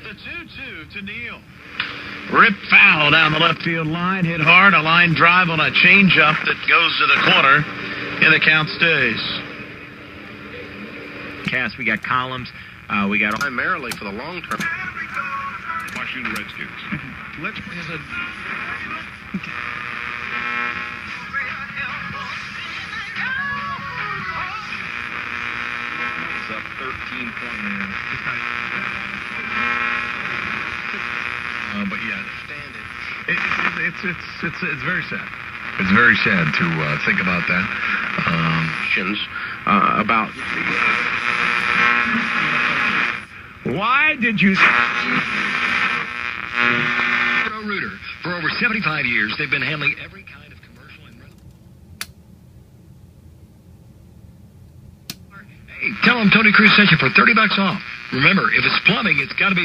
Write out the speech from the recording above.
The 2-2 to Neal. Rip foul down the left field line, hit hard, a line drive on a changeup that goes to the corner, and the count stays. Cast, we got columns, we got Primarily for the long term. Washington Redskins. Let's is a It's up 13 points. but yeah, it's very sad. It's very sad to think about that. About why did you? Rooter. For over 75 years, they've been handling every kind of commercial and Hey, tell them Tony Cruz sent you for $30 off. Remember, if it's plumbing, it's got to be